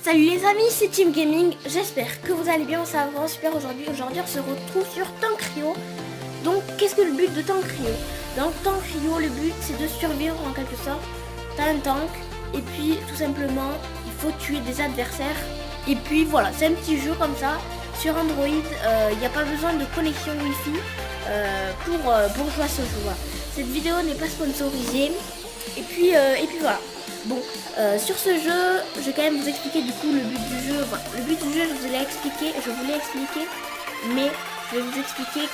Salut les amis, c'est Team Gaming, j'espère que vous allez bien, ça va super aujourd'hui. Aujourd'hui on se retrouve sur Tank Rio. Donc qu'est-ce que le but de Tank Rio? Dans Tank Rio, le but c'est de survivre en quelque sorte. T'as un tank et puis tout simplement il faut tuer des adversaires. Et puis voilà, c'est un petit jeu comme ça. Sur Android, il n'y a pas besoin de connexion Wi-Fi pour jouer à ce jeu. Voilà. Cette vidéo n'est pas sponsorisée. Et puis voilà. Bon, sur ce jeu, je vais quand même vous expliquer du coup le but du jeu. Enfin, le but du jeu, je vous l'ai expliqué, mais je vais vous expliquer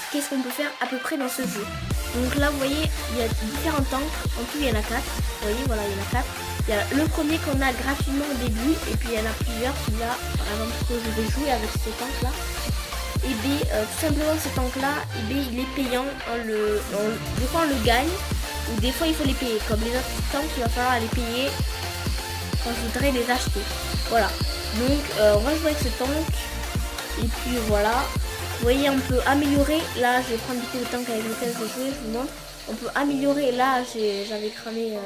qu'est-ce qu'on peut faire à peu près dans ce jeu. Donc là, vous voyez, il y a différents tanks. En tout, il y en a 4. Vous voyez, voilà, il y en a 4. Il y a le premier qu'on a gratuitement au début, et puis il y en a plusieurs qui là, par exemple, que je vais jouer avec ce tank là. Et bien, tout simplement, ce tank là, et bien, il est payant. Des fois, on le gagne. Ou des fois il faut les payer, comme les autres tanks il va falloir les payer quand je voudrais les acheter. Voilà, donc on va jouer avec ce tank. Et puis voilà, vous voyez on peut améliorer. Là je vais prendre du coup le tank avec lequel je vais jouer, je vous montre. On peut améliorer, là j'avais cramé,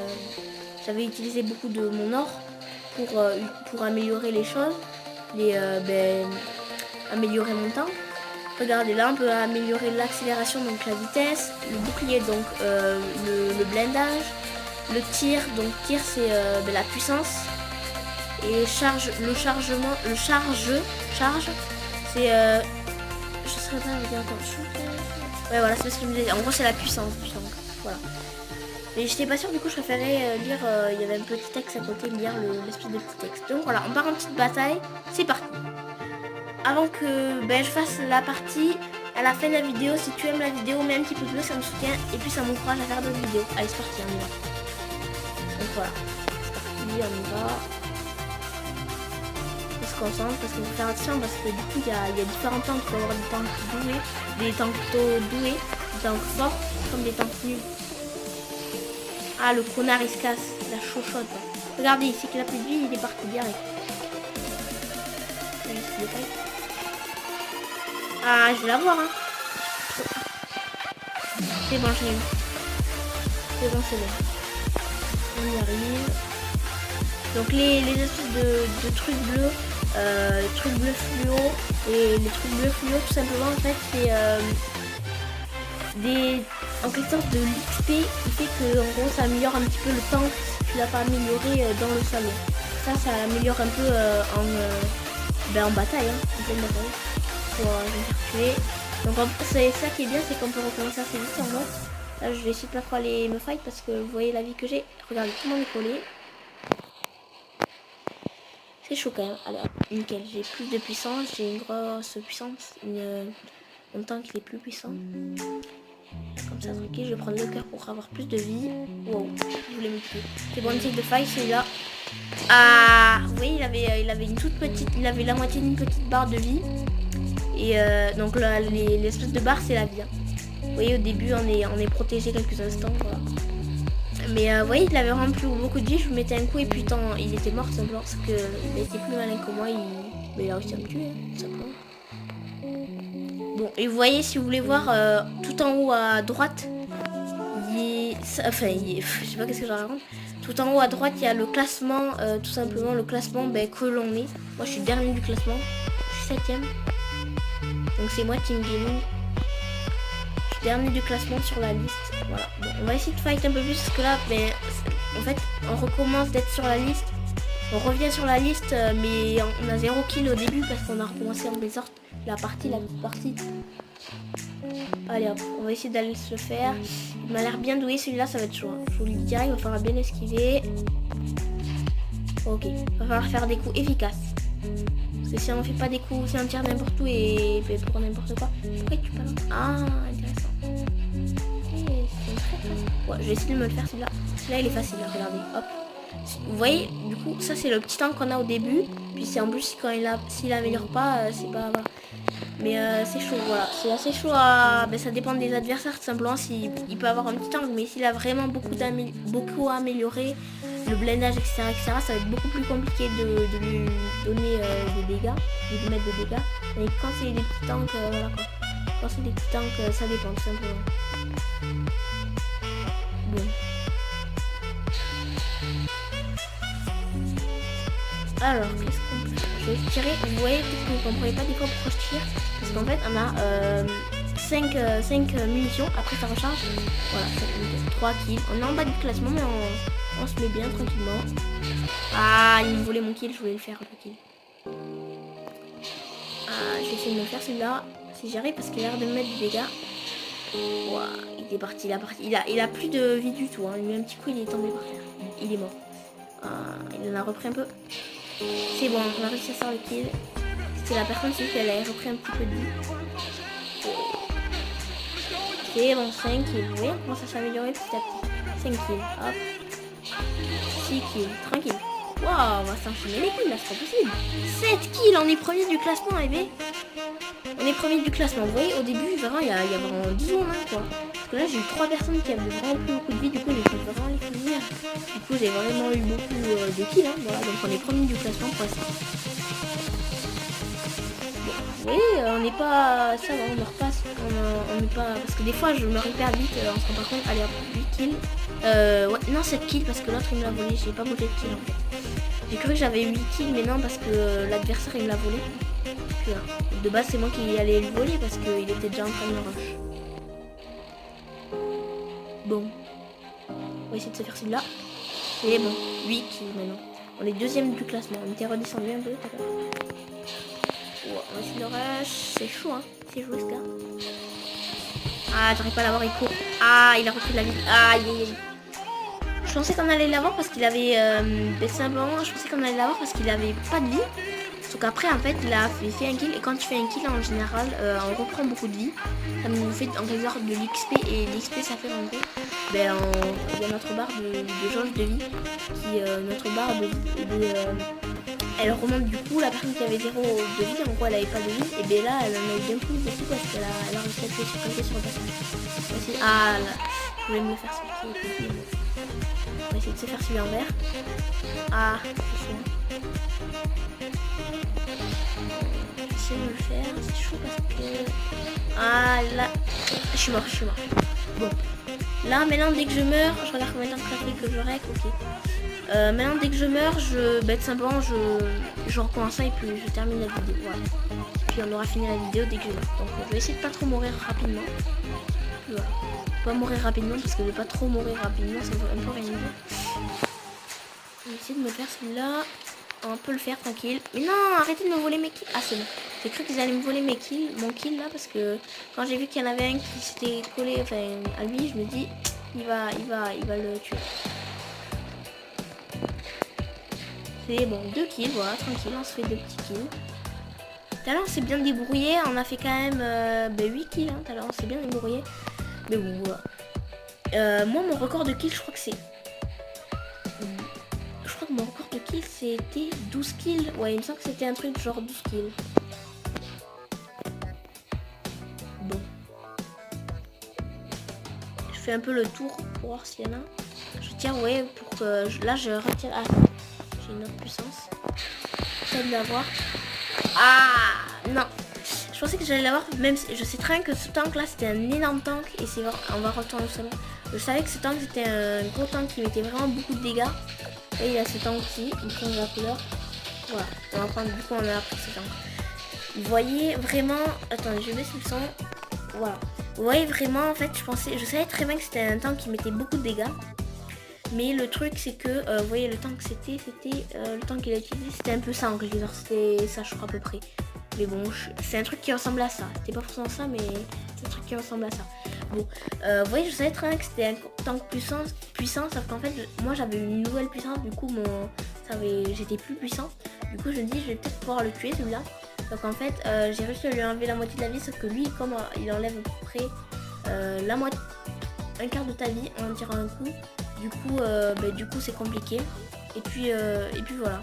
j'avais utilisé beaucoup de mon or pour améliorer les choses, améliorer mon tank. Regardez, là on peut améliorer l'accélération, donc la vitesse, le bouclier, donc le blindage, le tir, donc tir c'est la puissance, et charge, charge, c'est je serais pas avec un ouais voilà, c'est ce que je me disais, en gros c'est la puissance, voilà. Mais j'étais pas sûre, du coup je préférais lire, il y avait un petit texte à côté, lire l'espèce de petit texte. Donc voilà, on part en petite bataille, c'est parti. Avant que je fasse la partie, à la fin de la vidéo, si tu aimes la vidéo, mets un petit pouce bleu, ça me soutient et puis ça m'encourage à faire d'autres vidéos. Allez, c'est parti, on y va. Donc voilà, c'est parti, on y va. On se concentre parce qu'il faut faire attention parce que du coup il y a différents tanks. Il faut avoir des tanks doués, des tanks plutôt doués, des tanks forts comme des tanks nuls. Ah, le connard il se casse, la chochotte. Regardez ici qu'il a plus de vie, il est parti direct. Ah, je vais l'avoir, hein. C'est bon, je l'ai eu. C'est bon, c'est bon. On y arrive. Donc les espèces de trucs bleus, les trucs bleus fluo, et les trucs bleus fluo, tout simplement, en fait, c'est en quelque sorte de l'XP qui fait que, en gros, ça améliore un petit peu le tank si tu l'as pas amélioré dans le salon. Ça améliore un peu en bataille, hein, pour me faire tuer. Donc c'est ça qui est bien, c'est qu'on peut recommencer assez vite en mode. Là je vais essayer de pas trop aller me fight parce que vous voyez la vie que j'ai. Regardez, tout le monde est collé. C'est chaud quand même. Alors nickel, j'ai plus de puissance, j'ai une grosse puissance. Mon tank il est plus puissant. Comme ça tranquille, je vais prendre le cœur pour avoir plus de vie. Wow, je voulais me tuer. C'est bon, on essaye de fight celui-là. Ah oui, il avait une toute petite, il avait la moitié d'une petite barre de vie. Et donc là, l'espèce de barre c'est la vie. Hein. Vous voyez au début on est protégé quelques instants. Voilà. Mais vous voyez il avait vraiment plus beaucoup de vie, je vous mettais un coup et puis il était mort simplement parce qu'il était plus malin que moi, il a réussi à me tuer hein, simplement. Bon et vous voyez si vous voulez voir tout en haut à droite, je sais pas qu'est-ce que j'en raconte. Tout en haut à droite il y a le classement, tout simplement le classement que l'on est. Moi je suis dernier du classement, je suis 7ème. Donc c'est moi Team Gaming. Je suis dernier du classement sur la liste. Voilà. Bon, on va essayer de fight un peu plus parce que là, en fait, on recommence d'être sur la liste. On revient sur la liste, mais on a 0 kill au début parce qu'on a recommencé en désordre la petite partie. Allez hop, on va essayer d'aller se le faire. Il m'a l'air bien doué celui-là, ça va être chaud. Hein. Je vous le dis direct, il va falloir bien esquiver. Ok, il va falloir faire des coups efficaces. Parce que si on fait pas des coups, si on tire n'importe où et pour n'importe quoi, pourquoi tu parles? Ah, intéressant. Ouais, je vais essayer de me le faire celui-là. Celui-là il est facile, regardez, hop. Vous voyez, du coup, ça c'est le petit tank qu'on a au début. Puis c'est en plus quand s'il améliore pas, c'est pas. Voilà. Mais c'est chaud, voilà. C'est assez chaud à. Ça dépend des adversaires, tout simplement. Il peut avoir un petit tank, mais s'il a vraiment beaucoup à améliorer, le blindage, etc., ça va être beaucoup plus compliqué de lui donner des dégâts, de lui mettre des dégâts. Mais quand c'est des petits tanks, voilà quoi. Quand c'est des petits tanks, ça dépend tout simplement. Bon. Alors, qu'est-ce qu'on peut faire? Je vais tirer. Vous voyez, peut-être que vous ne comprenez pas des fois pourquoi je tire. Parce qu'en fait, on a 5 munitions. Après, ça recharge. Voilà, 3 kills. On est en bas du classement, mais on se met bien tranquillement. Ah, il me volait mon kill. Je voulais le faire, le kill. Ah, je vais essayer de me le faire celui-là. Si j'arrive, parce qu'il a l'air de me mettre des dégâts. Wow, il est parti, il a plus de vie du tout. Hein. Il met un petit coup, il est tombé par terre. Il est mort. Il en a repris un peu. C'est bon, on a réussi à faire le kill. C'était la personne qui a repris un petit peu de vie. C'est bon, 5 kills. Vous voyez, on commence à s'améliorer petit à petit. 5 kills, hop. 6 kills, tranquille. Waouh, on va s'enchaîner les kills là, c'est pas possible. 7 kills, on est premier du classement, les bébés. On est premier du classement. Vous voyez, au début, vraiment, il y a vraiment 10 secondes, hein, quoi. Parce que là, j'ai eu 3 personnes qui avaient vraiment plus beaucoup de vie. Du coup, j'ai fait vraiment les finir. Du coup, j'ai vraiment eu beaucoup de kills. Hein, voilà, donc on est premier du classement pour l'instant. Bon, vous voyez, on n'est pas... Ça va, on ne repasse. On n'est pas... Parce que des fois, je me repère vite. On se rend pas compte. Allez, hop, 8 kills. Ouais, non, 7 kills parce que l'autre, il me l'a volé. J'ai pas volé de kills, en fait. J'ai cru que j'avais 8 kills, mais non, parce que l'adversaire, il me l'a volé. De base, c'est moi qui allais le voler parce qu'il était déjà en train de me rush. Bon. On va essayer de se faire celui-là. Et bon, 8 kills maintenant. On est deuxième du classement. On était redescendu un peu tout à l'heure. On va essayer de rush. C'est chaud, hein. C'est joué ce gars. Ah, j'arrive pas à l'avoir, il court. Ah, il a repris de la vie. Aïe, aïe, aïe. Je pensais qu'on allait l'avoir parce qu'il avait... simplement, je pensais qu'on allait l'avoir parce qu'il avait pas de vie. Donc après, en fait, il a fait un kill. Et quand tu fais un kill, en général, on reprend beaucoup de vie. Ça nous fait en quelque sorte de l'XP. Et l'XP, ça fait en gros, il y a notre barre de jauge de vie. Notre barre elle remonte du coup. La personne qui avait 0 de vie, en gros, elle avait pas de vie. Et bien là, elle en a eu bien plus dessus parce qu'elle a réussi à tuer sur le passage. Ah là, je voulais me le faire celui-ci. On va essayer de se faire celui en vert. Ah, c'est chaud. J'essaie de le faire, c'est chaud parce que... Ah là, je suis mort. Bon, là maintenant dès que je meurs, je regarde combien de temps que je rec, ok. Maintenant dès que je meurs, tout simplement je recommence ça et puis je termine la vidéo, voilà. Puis on aura fini la vidéo dès que je meurs. Donc je vais essayer de pas trop mourir rapidement. Voilà. Pas mourir rapidement parce que de pas trop mourir rapidement, ça veut un peu rien dire. Je vais essayer de me faire celui-là. On peut le faire tranquille. Mais non, arrêtez de me voler mes kills. Ah, c'est bon. J'ai cru qu'ils allaient me voler mon kill là parce que quand j'ai vu qu'il y en avait un qui s'était collé à lui, je me dis il va le tuer. C'est bon, 2 kills, voilà, tranquille, on se fait 2 petits kills. Tout à l'heure on s'est bien débrouillé, on a fait quand même 8 kills, hein, tout à l'heure on s'est bien débrouillé. Mais bon, voilà. Moi mon record de kills, je crois que c'est... Mon record de kills c'était 12 kills. Ouais, il me semble que c'était un truc genre 12 kills. Bon. Je fais un peu le tour pour voir s'il y en a. Je tire, ouais, pour que... Là, je retire... Ah, j'ai une autre puissance. J'essaie de l'avoir. Ah, non. Je pensais que j'allais l'avoir, même si je sais très bien que ce tank là, c'était un énorme tank. Et c'est vrai, on va retourner au salon. Je savais que ce tank, c'était un gros tank qui mettait vraiment beaucoup de dégâts. Et il y a ce tank aussi, il change la couleur. Voilà, on va prendre, du coup on a pris ce tank. Vous voyez vraiment, attendez, je baisse le son. Voilà, vous voyez vraiment en fait, je savais très bien que c'était un tank qui mettait beaucoup de dégâts. Mais le truc c'est que, vous voyez le tank c'était le tank qu'il a utilisé, c'était un peu ça en quelque sorte, c'était ça je crois à peu près. Mais bon, c'est un truc qui ressemble à ça, c'était pas forcément ça mais c'est un truc qui ressemble à ça. Bon, vous voyez, je savais très bien que c'était un tank puissant, sauf qu'en fait, moi j'avais une nouvelle puissance, du coup j'étais plus puissant. Du coup, je me dis, je vais peut-être pouvoir le tuer celui-là. Donc en fait, j'ai réussi à lui enlever la moitié de la vie, sauf que lui, comme il enlève à peu près la moitié, un quart de ta vie en tirant un coup, du coup c'est compliqué. Et puis voilà.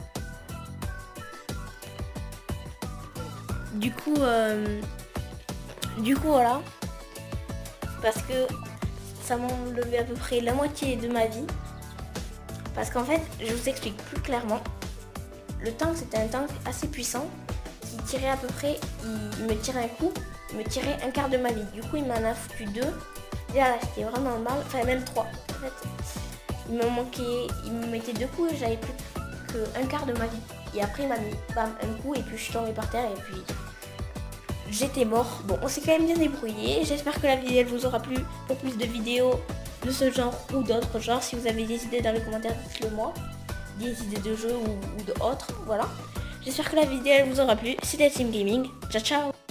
Du coup voilà. Parce que ça m'a enlevé à peu près la moitié de ma vie. Parce qu'en fait, je vous explique plus clairement. Le tank, c'était un tank assez puissant. Il tirait à peu près, il me tirait un coup, il me tirait un quart de ma vie. Du coup, il m'en a foutu 2. Déjà là, c'était vraiment normal. Enfin, même 3. En fait, il me mettait 2 coups et j'avais plus qu'un quart de ma vie. Et après il m'a mis bam, un coup et puis je suis tombée par terre et puis j'étais mort. Bon, on s'est quand même bien débrouillé. J'espère que la vidéo elle vous aura plu. Pour plus de vidéos de ce genre ou d'autres genres, si vous avez des idées dans les commentaires, dites-le moi. Des idées de jeux ou d'autres, voilà. J'espère que la vidéo elle vous aura plu. C'était Team Gaming. Ciao ciao.